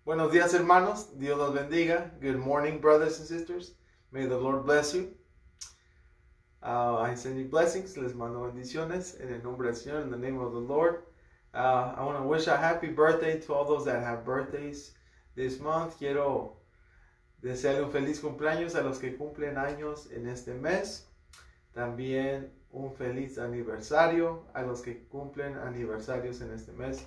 Buenos días, hermanos. Dios los bendiga. Good morning, brothers and sisters. May the Lord bless you. I send you blessings. Les mando bendiciones en el nombre del Señor, in the name of the Lord. I want to wish a happy birthday to all those that have birthdays this month. Quiero desearle un feliz cumpleaños a los que cumplen años en este mes. También un feliz aniversario a los que cumplen aniversarios en este mes.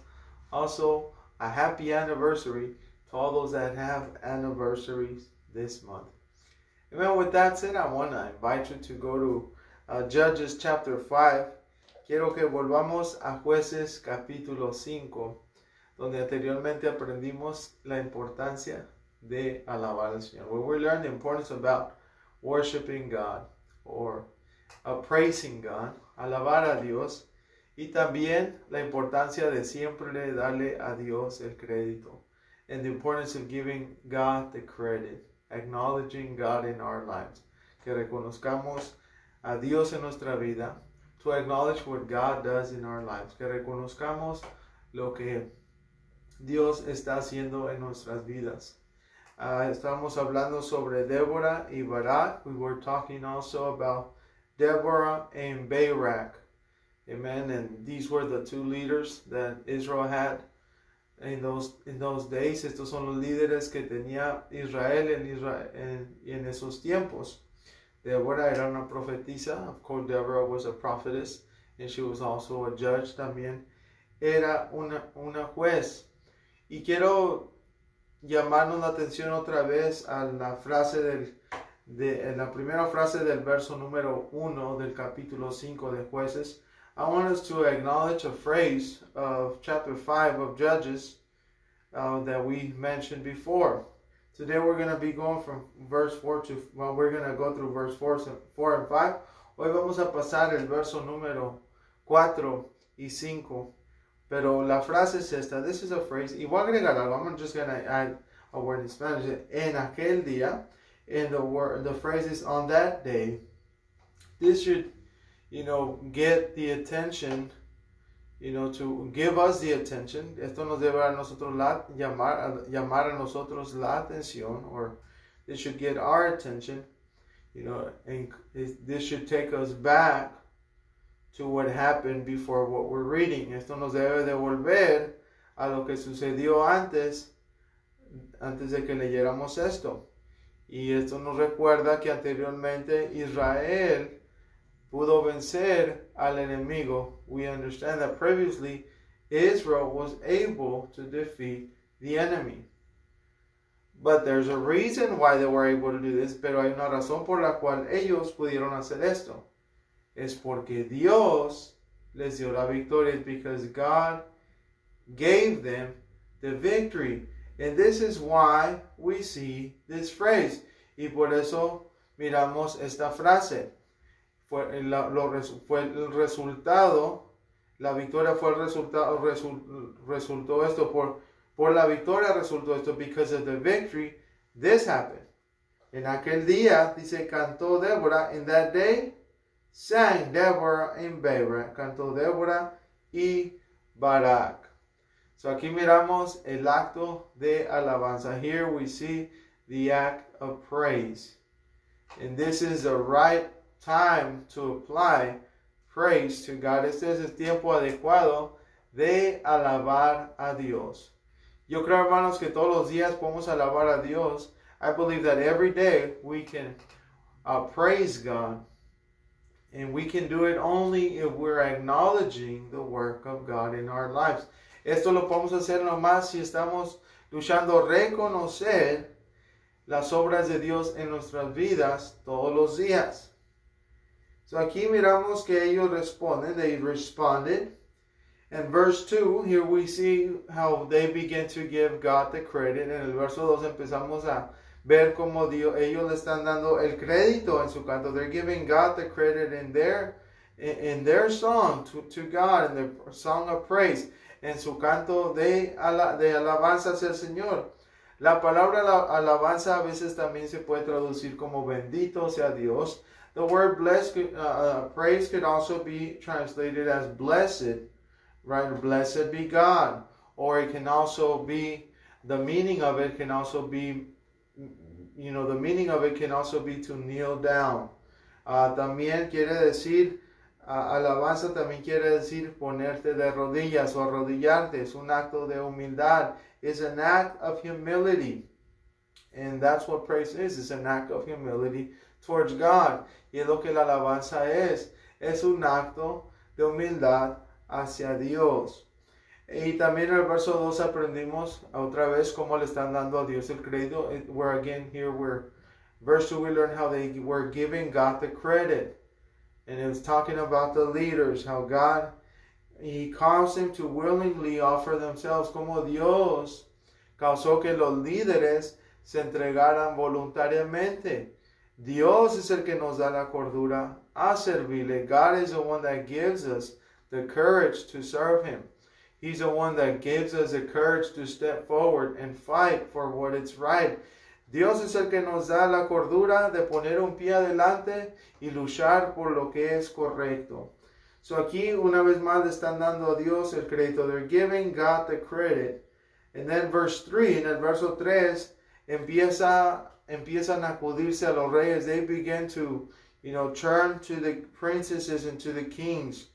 Also, a happy anniversary to all those that have anniversaries this month. Amen. With that said, I want to invite you to go to Judges chapter 5. Quiero que volvamos a Jueces capítulo 5, donde anteriormente aprendimos la importancia de alabar al Señor. Where we learned the importance about worshiping God or praising God, alabar a Dios, y también la importancia de siempre darle a Dios el crédito. And the importance of giving God the credit, acknowledging God in our lives. Que reconozcamos a Dios en nuestra vida, to acknowledge what God does in our lives. Que reconozcamos lo que Dios está haciendo en nuestras vidas. Estamos hablando sobre Débora y Barak. We were talking also about Deborah and Barak. Amen. And these were the two leaders that Israel had in those days. Estos son los líderes que tenía Israel en esos tiempos. Deborah era una profetisa. Of course, Deborah was a prophetess, and she was also a judge también. Era una juez. Y quiero llamarnos la atención otra vez a la frase en la primera frase del verso número 1 del capítulo 5 de Jueces. I want us to acknowledge a phrase of chapter 5 of Judges that we mentioned before. Today we're going to be going from verse 4 we're going to go through verse 4 and 5. Hoy vamos a pasar el verso número 4 y 5. Pero la frase es esta. This is a phrase. Y voy a agregar algo. I'm just going to add a word in Spanish. En aquel día. And the phrase is on that day. This should get the attention, to give us the attention. Esto nos debe a nosotros llamar a nosotros la atención, or this should get our attention, and this should take us back to what happened before what we're reading. Esto nos debe devolver a lo que sucedió antes de que leyéramos esto. Y esto nos recuerda que anteriormente Israel pudo vencer al enemigo. We understand that previously Israel was able to defeat the enemy. But there's a reason why they were able to do this, pero hay una razón por la cual ellos pudieron hacer esto. Es porque Dios les dio la victoria. It's because God gave them the victory. And this is why we see this phrase. Y por eso miramos esta frase. Fue el resultado, la victoria fue el resultado, resultó esto, por la victoria resultó esto, because of the victory, this happened. En aquel día, dice, cantó Débora, in that day, sang Deborah and Barak, cantó Débora y Barak. So aquí miramos el acto de alabanza. Here we see the act of praise. And this is the right time to apply praise to God. Este es el tiempo adecuado de alabar a Dios. Yo creo, hermanos, que todos los días podemos alabar a Dios. I believe that every day we can praise God. And we can do it only if we're acknowledging the work of God in our lives. Esto lo podemos hacer nomás si estamos luchando reconocer las obras de Dios en nuestras vidas todos los días. So aquí miramos que ellos responden. They responded. And verse 2, here we see how they begin to give God the credit. En el verso 2 empezamos a ver cómo ellos le están dando el crédito en su canto. They're giving God the credit in their song to God, in their song of praise. En su canto de alabanza hacia el Señor. La palabra alabanza a veces también se puede traducir como bendito sea Dios. The word praise could also be translated as blessed, right? Blessed be God. Or it can also be The meaning of it can also be, the meaning of it can also be to kneel down. También quiere decir, alabanza también quiere decir ponerte de rodillas o arrodillarte. Es un acto de humildad. It's an act of humility. And that's what praise is. It's an act of humility towards God. Y es lo que la alabanza es. Es un acto de humildad hacia Dios. Y también en el verso 2 aprendimos otra vez cómo le están dando a Dios el crédito. Where again here verse 2 we learned how they were giving God the credit. And it was talking about the leaders, how God, He caused them to willingly offer themselves, como Dios causó que los líderes se entregaran voluntariamente. Dios es el que nos da la cordura a servirle. God is the one that gives us the courage to serve Him. He's the one that gives us the courage to step forward and fight for what is right. Dios es el que nos da la cordura de poner un pie adelante y luchar por lo que es correcto. So aquí una vez más le están dando a Dios el crédito. They're giving God the credit. And then verse 3, en el verso 3, empiezan a acudirse a los reyes. They begin to, turn to the princesses and to the kings.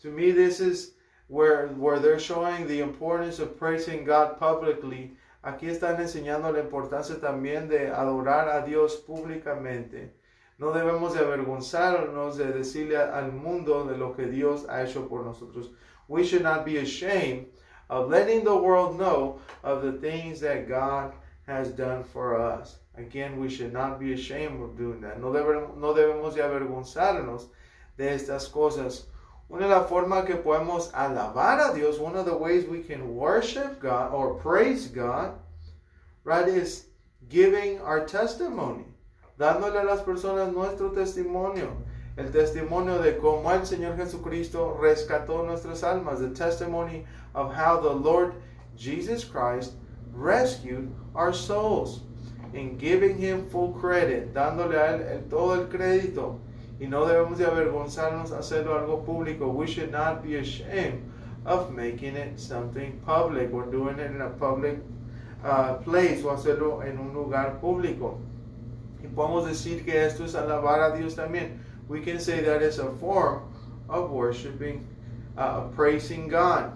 To me, this is where they're showing the importance of praising God publicly. Aquí están enseñando la importancia también de adorar a Dios públicamente. No debemos de avergonzarnos de decirle al mundo de lo que Dios ha hecho por nosotros. We should not be ashamed of letting the world know of the things that God has done for us. Again, we should not be ashamed of doing that. No debemos de avergonzarnos de estas cosas. Una de las formas que podemos alabar a Dios, one of the ways we can worship God or praise God, right, is giving our testimony. Dándole a las personas nuestro testimonio. El testimonio de cómo el Señor Jesucristo rescató nuestras almas. The testimony of how the Lord Jesus Christ rescued our souls. In giving Him full credit. Dándole a Él todo el crédito. Y no debemos de avergonzarnos a hacerlo algo público. We should not be ashamed of making it something public or doing it in a public place o hacerlo en un lugar público. Y podemos decir que esto es alabar a Dios también. We can say that is a form of worshiping, praising God.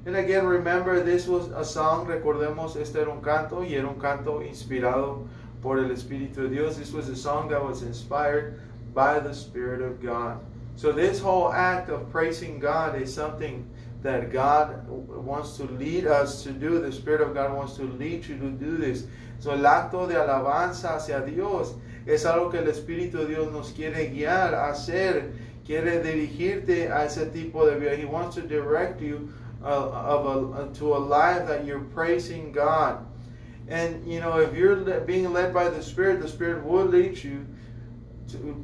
And again, remember, this was a song. Recordemos, este era un canto y era un canto inspirado por el Espíritu de Dios. This was a song that was inspired by the Spirit of God. So this whole act of praising God is something that God wants to lead us to do. The Spirit of God wants to lead you to do this. So el acto de alabanza hacia Dios es algo que el Espíritu de Dios nos quiere guiar a hacer. Quiere dirigirte a ese tipo de vida. He wants to direct you to a life that you're praising God. And if you're being led by the Spirit will lead you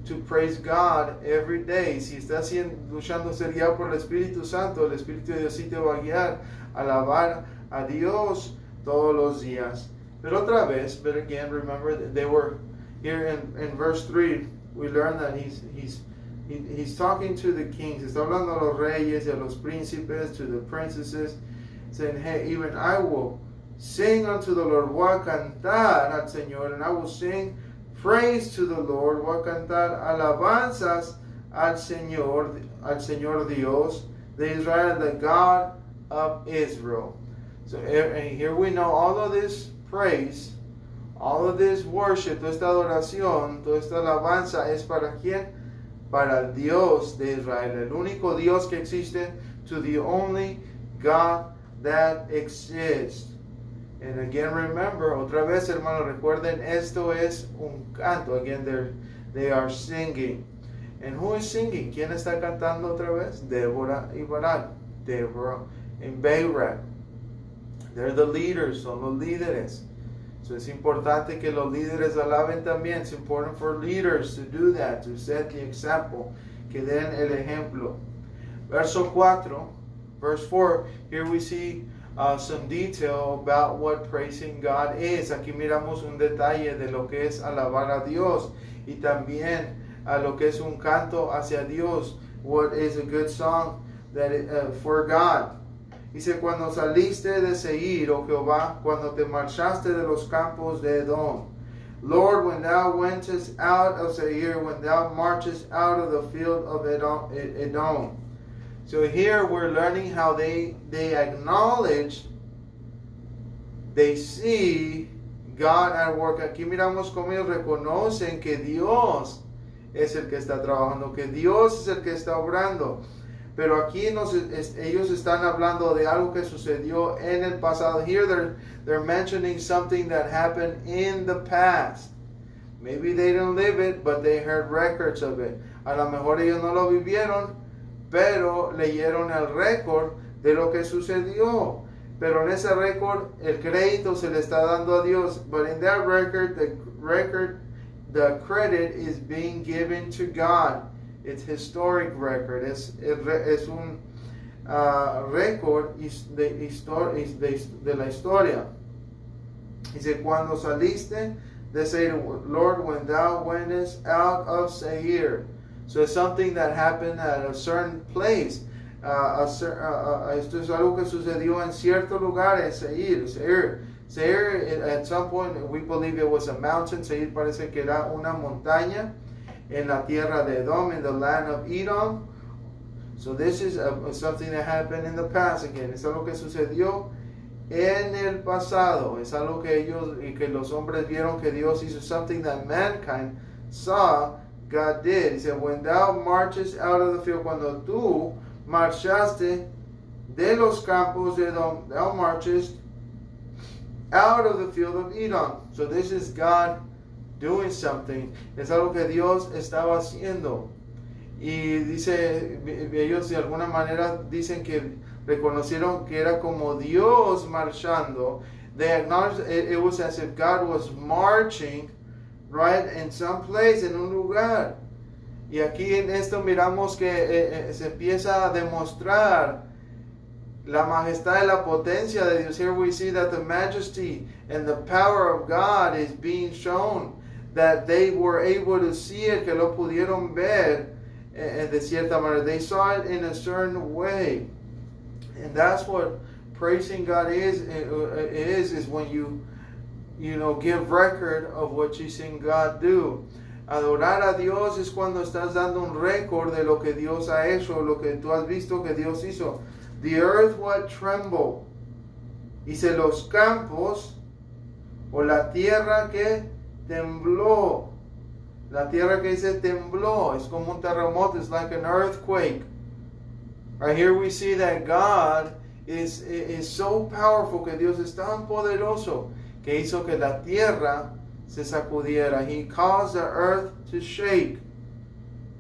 to praise God every day. Si estás luchando ser guiado por el Espíritu Santo, el Espíritu de Dios sí te va a guiar a alabar a Dios todos los días. Pero otra vez, but again, remember that they were here in verse 3. We learn that he's talking to the kings. Está hablando a los reyes y a los príncipes, to the princesses, saying, hey, even I will sing unto the Lord. Voy a cantar al Señor, and I will sing praise to the Lord. Voy a cantar alabanzas al Señor Dios de Israel, the God of Israel. So here we know all of this praise, all of this worship, toda esta adoración, toda esta alabanza es para quién? Para el Dios de Israel, el único Dios que existe, to the only God that exists. And again, remember, otra vez, hermanos, recuerden, esto es un canto. Again, they are singing. And who is singing? ¿Quién está cantando otra vez? Débora y Barak. Deborah and Barak. They're the leaders, son los líderes. So es importante que los líderes alaben también. It's important for leaders to do that, to set the example, que den el ejemplo. Verso 4, verse 4, here we see some detail about what praising God is. Aquí miramos un detalle de lo que es alabar a Dios y también a lo que es un canto hacia Dios. What is a good song for God? Dice, cuando saliste de Seir, oh Jehová, cuando te marchaste de los campos de Edom. Lord, when thou wentest out of Seir, when thou marchest out of the field of Edom. So here we're learning how they acknowledge, they see God at work. Aquí miramos cómo ellos reconocen que Dios es el que está trabajando, que Dios es el que está obrando. Pero aquí ellos están hablando de algo que sucedió en el pasado. Here they're mentioning something that happened in the past. Maybe they didn't live it, but they heard records of it. A lo mejor ellos no lo vivieron, pero leyeron el récord de lo que sucedió. Pero en ese récord el crédito se le está dando a Dios. But in that record, the credit is being given to God. It's historic record. Es un récord de la historia. Dice, cuando saliste de Seir, Lord, when thou wentest out of Seir. So it's something that happened at a certain place. Esto es algo que sucedió en cierto lugar en Seir. Seir, at some point, we believe it was a mountain. Seir parece que era una montaña en la tierra de Edom, in the land of Edom. So this is something that happened in the past again. Es algo que sucedió en el pasado. Es algo que que los hombres vieron que Dios hizo. Something that mankind saw God did. He said, when thou marchest out of the field, cuando tú marchaste de los campos de Edom, thou marchest out of the field of Edom. So this is God doing something. Es algo que Dios estaba haciendo. Y dice, ellos de alguna manera dicen que reconocieron que era como Dios marchando. They acknowledged it was as if God was marching, right, in some place, en un lugar. Y aquí en esto miramos que se empieza a demostrar la majestad y la potencia de Dios. Here we see that the majesty and the power of God is being shown. That they were able to see it, que lo pudieron ver de cierta manera. They saw it in a certain way. And that's what praising God is when you give record of what you seen God do. Adorar a Dios es cuando estás dando un récord de lo que Dios ha hecho, lo que tú has visto que Dios hizo. The earth what tremble. Dice los campos o la tierra que tembló. La tierra que dice tembló. Es como un terremoto. It's like an earthquake. Right here we see that God is so powerful, que Dios es tan poderoso, que hizo que la tierra se sacudiera. He caused the earth to shake.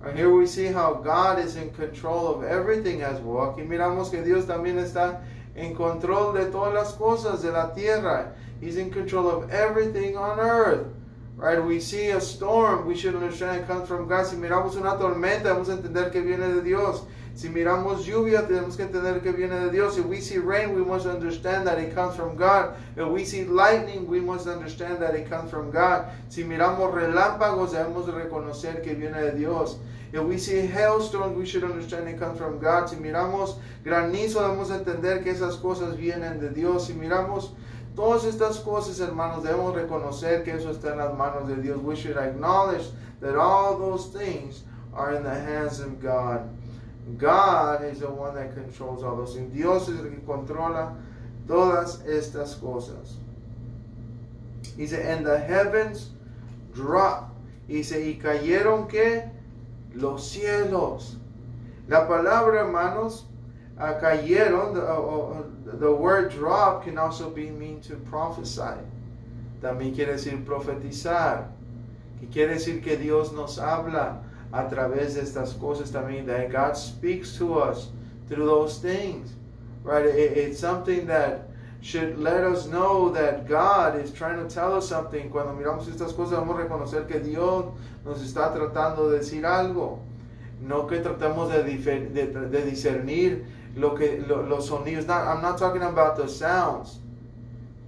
And here we see how God is in control of everything as well. Aquí miramos que Dios también está en control de todas las cosas de la tierra. He's in control of everything on earth. Right? We see a storm, we should understand it comes from God. Si miramos una tormenta, vamos a entender que viene de Dios. Si miramos lluvia, tenemos que entender que viene de Dios. If we see rain, we must understand that it comes from God. If we see lightning, we must understand that it comes from God. Si miramos relámpagos, debemos reconocer que viene de Dios. If we see hailstones, we should understand it comes from God. Si miramos granizo, debemos entender que esas cosas vienen de Dios. Si miramos todas estas cosas, hermanos, debemos reconocer que eso está en las manos de Dios. We should acknowledge that all those things are in the hands of God. God is the one that controls all those things. Dios es el que controla todas estas cosas. Dice, and the heavens dropped. Dice, y cayeron que los cielos. La palabra, hermanos, cayeron, the word drop can also mean to prophesy. También quiere decir profetizar. Que quiere decir que Dios nos habla a través de estas cosas también. That God speaks to us through those things. Right? It's something that should let us know that God is trying to tell us something. Cuando miramos estas cosas vamos a reconocer que Dios nos está tratando de decir algo. No que tratemos de discernir los sonidos. I'm not talking about the sounds.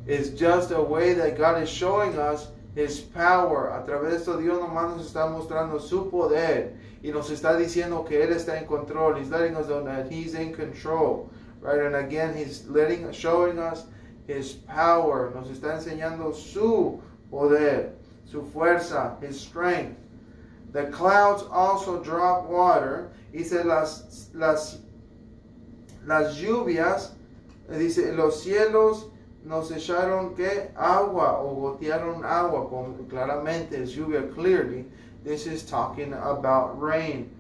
It's just a way that God is showing us His power. A través de esto Dios nomás nos está mostrando su poder y nos está diciendo que Él está en control. He's letting us know that He's in control. right? And again, he's showing us his power. Nos está enseñando su poder, su fuerza, his strength. The clouds also drop water. Dice las lluvias, dice los cielos nos echaron que agua o gotearon agua. Claramente es lluvia, clearly. This is talking about rain.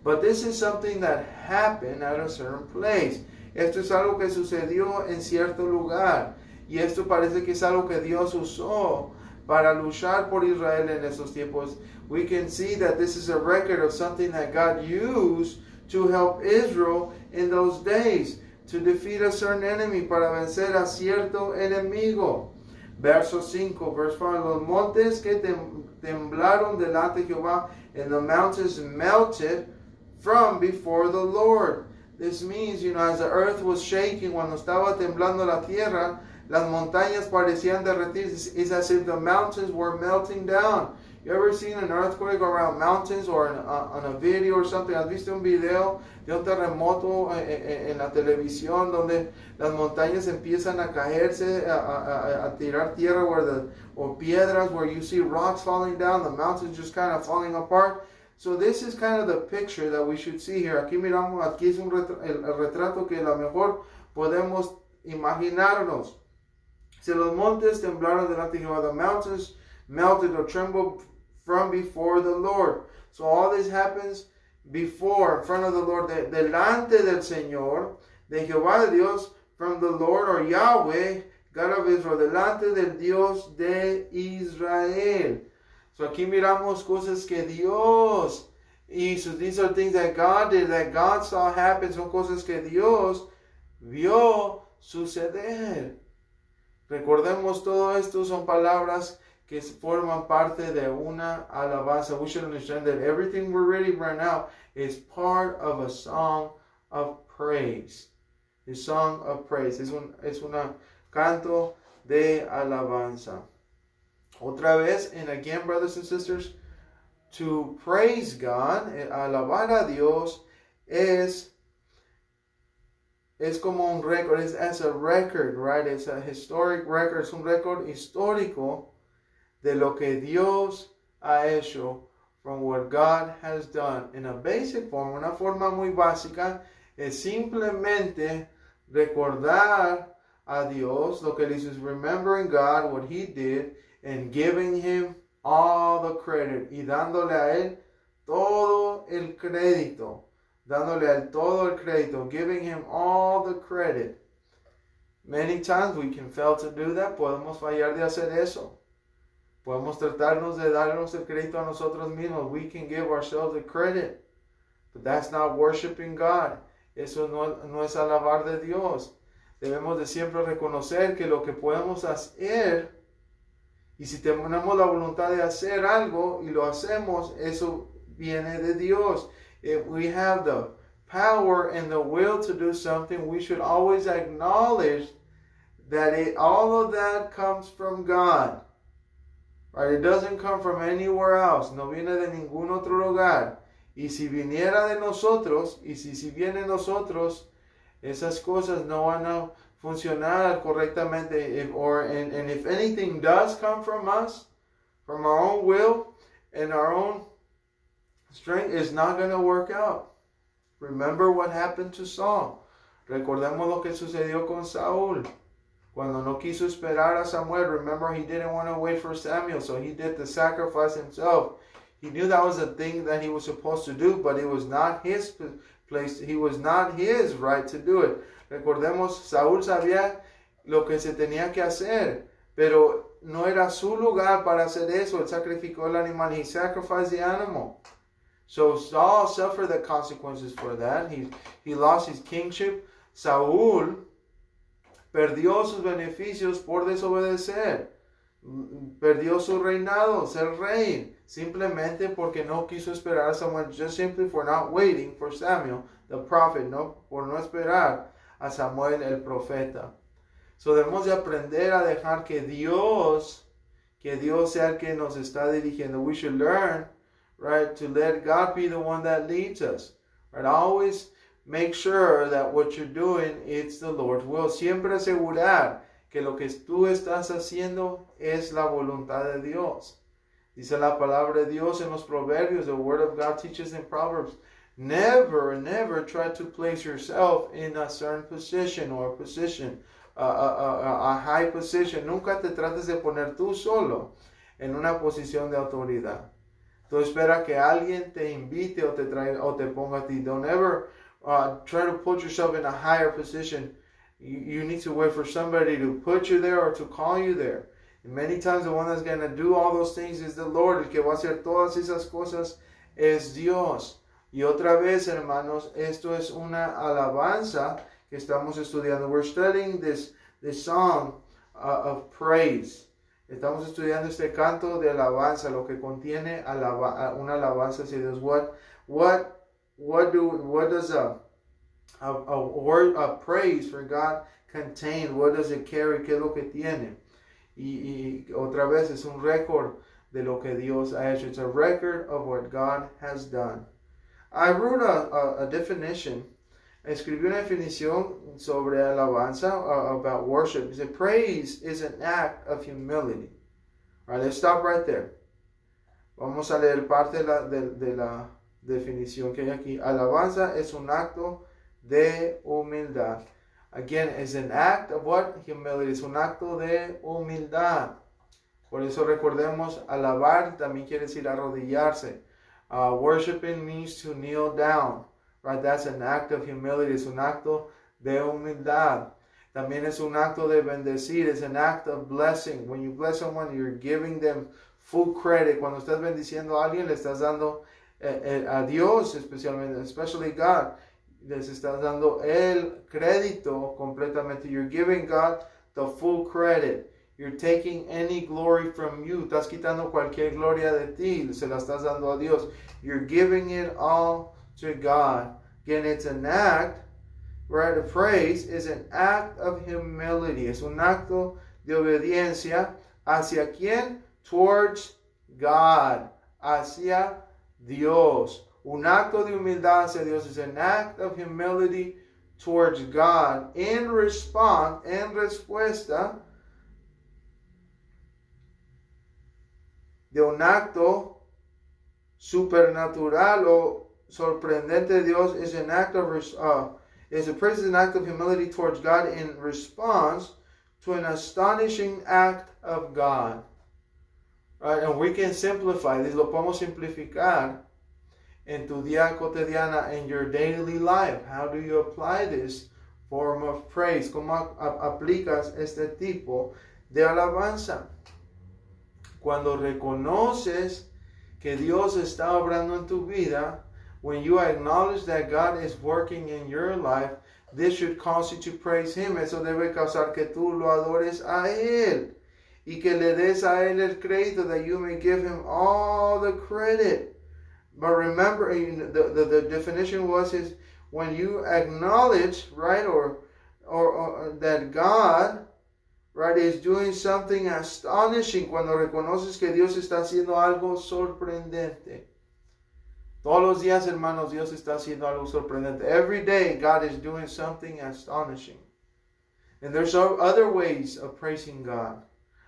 But this is something that happened at a certain place. Esto es algo que sucedió en cierto lugar. Y esto parece que es algo que Dios usó para luchar por Israel en esos tiempos. We can see that this is a record of something that God used to help Israel in those days, to defeat a certain enemy, para vencer a cierto enemigo. Verso 5, verse 5, los montes que temblaron delante de Jehová, and the mountains melted from before the Lord. This means, as the earth was shaking, cuando estaba temblando la tierra, las montañas parecían derretirse. It's as if the mountains were melting down. You ever seen an earthquake around mountains or on a video or something? ¿Has visto un video de un terremoto en la televisión donde las montañas empiezan a caerse, a tirar tierra or piedras, where you see rocks falling down, the mountains just kind of falling apart? So this is kind of the picture that we should see here. Aquí es el retrato que a lo mejor podemos imaginarnos. Si los montes temblaron delante de Jehová, the mountains melted or trembled from before the Lord. So all this happens before, in front of the Lord, delante del Señor, de Jehová de Dios, from the Lord or Yahweh, God of Israel, delante del Dios de Israel. So aquí miramos cosas que Dios hizo. These are things that God did, that God saw happen. Son cosas que Dios vio suceder. Recordemos todo esto, son palabras que forman parte de una alabanza. We should understand that everything we're reading right now is part of a song of praise. A song of praise. Es un canto de alabanza. Otra vez, and again, brothers and sisters, to praise God, alabar a Dios, es como un récord, es as a record, right? It's a historic record, es un récord histórico de lo que Dios ha hecho, from what God has done. In a basic form, una forma muy básica, es simplemente recordar a Dios, lo que él hizo, is remembering God, what he did, and giving him all the credit, y dándole a él todo el crédito, giving him all the credit. Many times we can fail to do that. Podemos fallar de hacer eso. Podemos tratarnos de darnos el crédito a nosotros mismos. We can give ourselves the credit, but that's not worshiping God. Eso no es alabar de Dios. Debemos de siempre reconocer que lo que podemos hacer, y si tenemos la voluntad de hacer algo y lo hacemos, eso viene de Dios. If we have the power and the will to do something, we should always acknowledge that all of that comes from God. Right? It doesn't come from anywhere else. No viene de ningún otro lugar. Y si viniera de nosotros, y si viene de nosotros, esas cosas no van a funcionar correctamente. And if anything does come from us, from our own will and our own strength, it's not going to work out. Remember what happened to Saul. Recordemos lo que sucedió con Saúl. Cuando no quiso esperar a Samuel, remember he didn't want to wait for Samuel, so he did the sacrifice himself. He knew that was a thing that he was supposed to do, but it was not his place. He was not his right to do it. Recordemos, Saúl sabía lo que se tenía que hacer, pero no era su lugar para hacer eso. Él sacrificó el animal. He sacrificed the animal. So Saul suffered the consequences for that. He lost his kingship. Saúl perdió sus beneficios por desobedecer. Perdió su reinado, ser rey, simplemente porque no quiso esperar a Samuel, just simply for not waiting for Samuel, the prophet, por no esperar a Samuel, el profeta. So debemos de aprender a dejar que Dios sea el que nos está dirigiendo. We should learn, right, to let God be the one that leads us. Right? Always make sure that what you're doing, it's the Lord's will. Siempre asegurar que lo que tú estás haciendo es la voluntad de Dios. Dice la palabra de Dios en los Proverbios, the word of God teaches in Proverbs, never try to place yourself in a certain position or a position, a high position. Nunca te trates de poner tú solo en una posición de autoridad. Tú espera que alguien te invite o te traiga o te ponga a ti. Don't ever try to put yourself in a higher position. You need to wait for somebody to put you there or to call you there. And many times the one that's going to do all those things is the Lord. El que va a hacer todas esas cosas es Dios. Y otra vez, hermanos, esto es una alabanza que estamos estudiando. We're studying this song of praise. Estamos estudiando este canto de alabanza, lo que contiene una alabanza hacia Dios. What does a word of praise for God contain? What does it carry? ¿Qué es lo que tiene? Y otra vez es un récord de lo que Dios ha hecho. It's a record of what God has done. I wrote a definition. Escribí una definición sobre alabanza, about worship. He said, praise is an act of humility. All right, let's stop right there. Vamos a leer parte de la definición que hay aquí. Alabanza es un acto de humildad. Again, it's an act of what? Humility. Es un acto de humildad. Por eso recordemos, alabar también quiere decir arrodillarse. Worshiping means to kneel down. Right? That's an act of humility. Es un acto de humildad. También es un acto de bendecir. It's an act of blessing. When you bless someone, you're giving them full credit. Cuando estás bendiciendo a alguien, le estás dando a Dios, especially God, les estás dando el crédito completamente. You're giving God the full credit. You're taking any glory from you. Estás quitando cualquier gloria de ti. Se la estás dando a Dios. You're giving it all to God. Again, it's an act, right? A praise is an act of humility. Es un acto de obediencia. ¿Hacia quién? Towards God. Hacia Dios. Un acto de humildad hacia Dios is an act of humility towards God. En respuesta de un acto supernatural o sorprendente de Dios is an act of praise is an act of humility towards God in response to an astonishing act of God. Right? And we can simplify this. Lo podemos simplificar en tu día cotidiana, in your daily life. How do you apply this form of praise? ¿Cómo aplicas este tipo de alabanza? Cuando reconoces que Dios está obrando en tu vida, when you acknowledge that God is working in your life, this should cause you to praise Him. Eso debe causar que tú lo adores a Él y que le des a Él el crédito, that you may give Him all the credit. But remember, the definition was is when you acknowledge, right, or that God, right, is doing something astonishing. Cuando reconoces que Dios está haciendo algo sorprendente. Todos los días, hermanos, Dios está haciendo algo sorprendente. Every day, God is doing something astonishing. And there's other ways of praising God.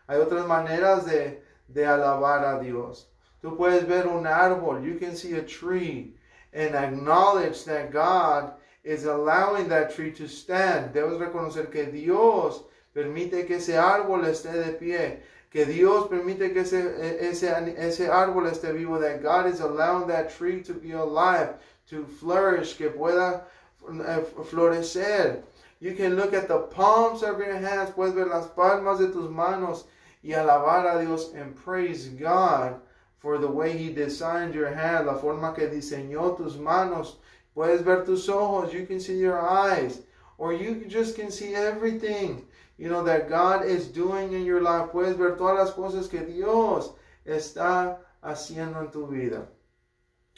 Hay otras maneras de alabar a Dios. Tú puedes ver un árbol. You can see a tree and acknowledge that God is allowing that tree to stand. Debes reconocer que Dios permite que ese árbol esté de pie. Que Dios permite que ese árbol esté vivo. That God is allowing that tree to be alive, to flourish, que pueda florecer. You can look at the palms of your hands. Puedes ver las palmas de tus manos y alabar a Dios and praise God for the way He designed your hand, la forma que diseñó tus manos. Puedes ver tus ojos. You can see your eyes. Or you just can see everything, you know, that God is doing in your life. Puedes ver todas las cosas que Dios está haciendo en tu vida.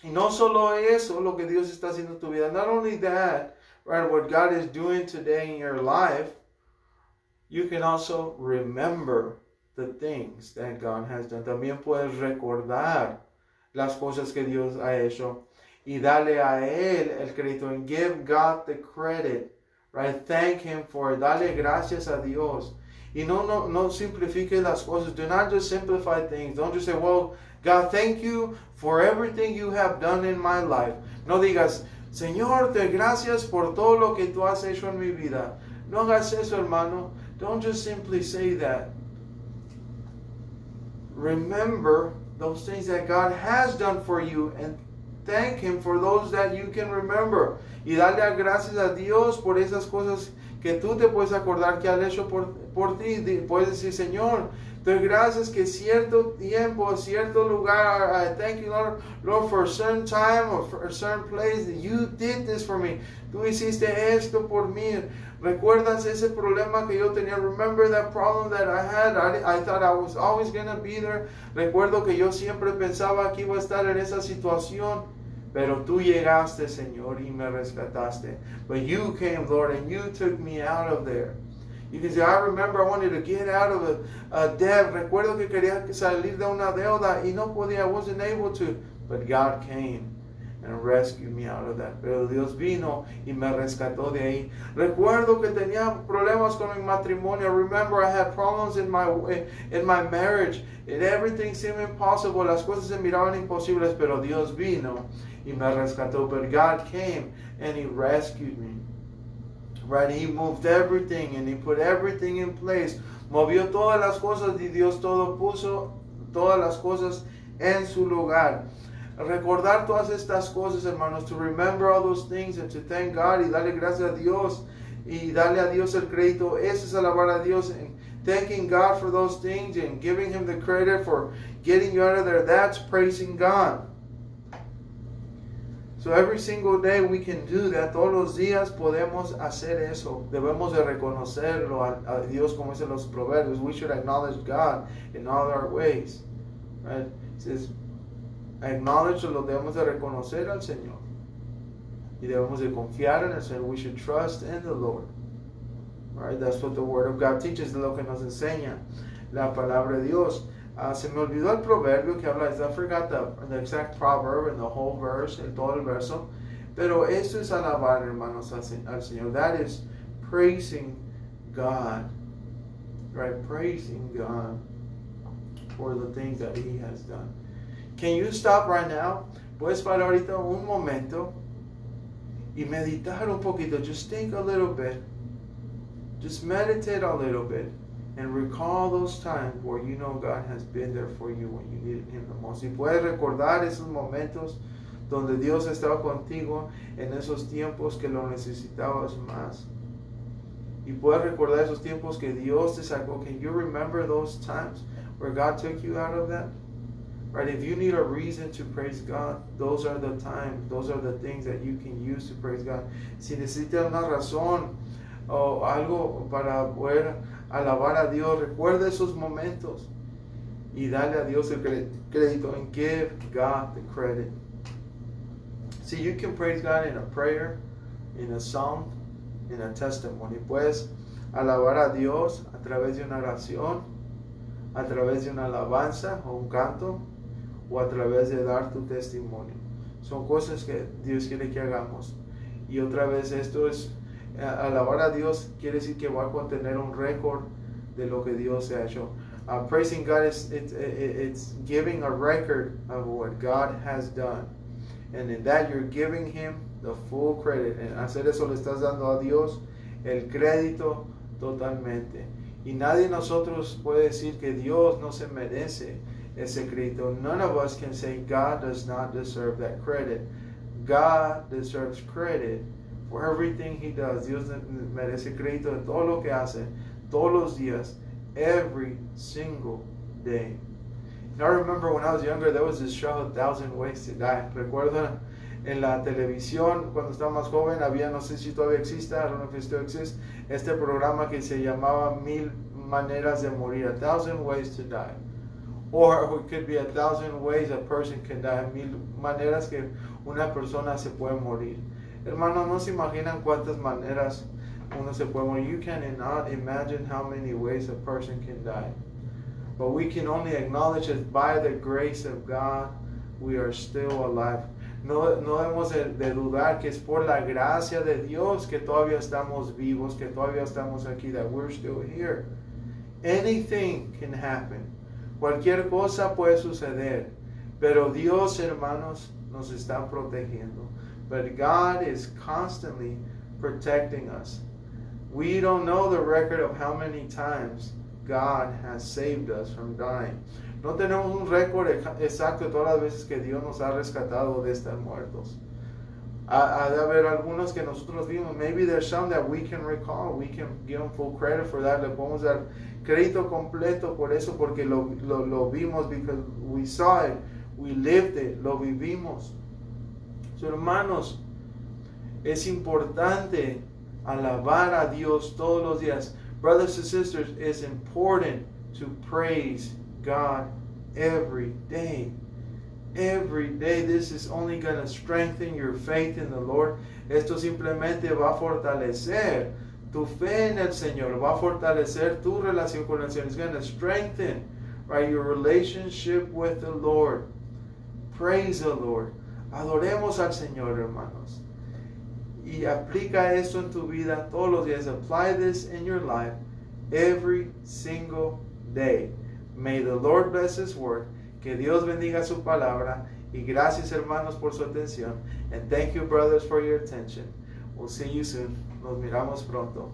Y no solo eso, lo que Dios está haciendo en tu vida. Not only that, right, what God is doing today in your life, you can also remember the things that God has done. También puedes recordar las cosas que Dios ha hecho. y dale a Él el crédito. And give God the credit. Right? Thank Him for it. Dale gracias a Dios. Y no simplifique las cosas. Do not just simplify things. Don't just say, well, God, thank you for everything you have done in my life. No digas, Señor, te gracias por todo lo que tú has hecho en mi vida. No hagas eso, hermano. Don't just simply say that. Remember those things that God has done for you and thank Him for those that you can remember. Y dale gracias a Dios por esas cosas que tú te puedes acordar que ha hecho por ti. Puedes decir, Señor, te doy gracias que cierto tiempo, cierto lugar, I thank you, Lord, for a certain time or for a certain place, you did this for me. Tú hiciste esto por mí. ¿Recuerdas ese problema que yo tenía? Remember that problem that I had? I thought I was always going to be there. Recuerdo que yo siempre pensaba que iba a estar en esa situación. Pero tú llegaste, Señor, y me rescataste. But you came, Lord, and you took me out of there. You can say, I remember I wanted to get out of a debt. Recuerdo que quería salir de una deuda y no podía. I wasn't able to. But God came and rescued me out of that. Pero Dios vino y me rescató de ahí. Recuerdo que tenía problemas con mi matrimonio. Remember I had problems in my marriage. And everything seemed impossible. Las cosas se miraban imposibles, pero Dios vino y me rescató. But God came and He rescued me. Right? He moved everything and He put everything in place. Movió todas las cosas y Dios puso todas las cosas en su lugar. Recordar todas estas cosas, hermanos, to remember all those things and to thank God y darle gracias a Dios y darle a Dios el crédito. Eso es alabar a Dios and thanking God for those things and giving Him the credit for getting you out of there. That's praising God. So every single day we can do that. Todos los días podemos hacer eso. Debemos de reconocerlo a Dios como dicen los proverbios. We should acknowledge God in all our ways. Right? It says, acknowledge, lo debemos de reconocer al Señor. Y debemos de confiar en el Señor. We should trust in the Lord. Right? That's what the Word of God teaches. Es lo que nos enseña la palabra de Dios. Se me olvidó el proverbio que habla. I forgot the exact proverb and the whole verse, todo el verso. Pero eso es alabar, hermanos, al Señor. That is praising God. Right? Praising God for the things that He has done. Can you stop right now? Puedes parar ahorita un momento y meditar un poquito. Just think a little bit. Just meditate a little bit. And recall those times where you know God has been there for you when you needed Him the most. Y puedes recordar esos momentos donde Dios estaba contigo en esos tiempos que lo necesitabas más. Y puedes recordar esos tiempos que Dios te sacó. Can you remember those times where God took you out of that? Right? If you need a reason to praise God, those are the times, those are the things that you can use to praise God. Si necesitas una razón o algo para poder alabar a Dios, recuerda esos momentos y dale a Dios el crédito and give God the credit. See, you can praise God in a prayer, in a song, in a testimony. Puedes alabar a Dios a través de una oración, a través de una alabanza o un canto, o a través de dar tu testimonio. Son cosas que Dios quiere que hagamos. Y otra vez esto es alabar a Dios, quiere decir que va a contener un récord de lo que Dios ha hecho. Praising God it's giving a record of what God has done, and in that you're giving Him the full credit. En hacer eso le estás dando a Dios el crédito totalmente. Y nadie de nosotros puede decir que Dios no se merece ese crédito. None of us can say God does not deserve that credit. God deserves credit for everything He does. Dios merece crédito de todo lo que hace, todos los días, every single day. And I remember when I was younger, there was this show, 1,000 Ways to Die. Recuerdo en la televisión, cuando estaba más joven, había, no sé si todavía existe, I don't know if it still exists, este programa que se llamaba 1000 Maneras de Morir, 1,000 Ways to Die. Or it could be 1,000 ways a person can die, 1000 maneras que una persona se puede morir. Hermanos, no se imaginan cuántas maneras uno se puede morir. You cannot imagine how many ways a person can die. But we can only acknowledge that by the grace of God, we are still alive. no debemos de dudar que es por la gracia de Dios que todavía estamos vivos, que todavía estamos aquí, that we're still here. Anything can happen. Cualquier cosa puede suceder. Pero Dios, hermanos, nos está protegiendo. But God is constantly protecting us. We don't know the record of how many times God has saved us from dying. No tenemos un récord exacto de todas las veces que Dios nos ha rescatado de estar muertos. Ha de haber algunos que nosotros vimos. Maybe there's some that we can recall. We can give them full credit for that. Le podemos dar crédito completo por eso, porque lo vimos, because we saw it, we lived it, lo vivimos. So, hermanos, es importante alabar a Dios todos los días. Brothers and sisters, it's important to praise God every day. Every day. This is only going to strengthen your faith in the Lord. Esto simplemente va a fortalecer tu fe en el Señor. Va a fortalecer tu relación con el Señor. It's going to strengthen, right, your relationship with the Lord. Praise the Lord. Adoremos al Señor, hermanos. Y aplica esto en tu vida todos los días. Apply this in your life every single day. May the Lord bless His word. Que Dios bendiga su palabra. Y gracias, hermanos, por su atención. And thank you, brothers, for your attention. We'll see you soon. Nos miramos pronto.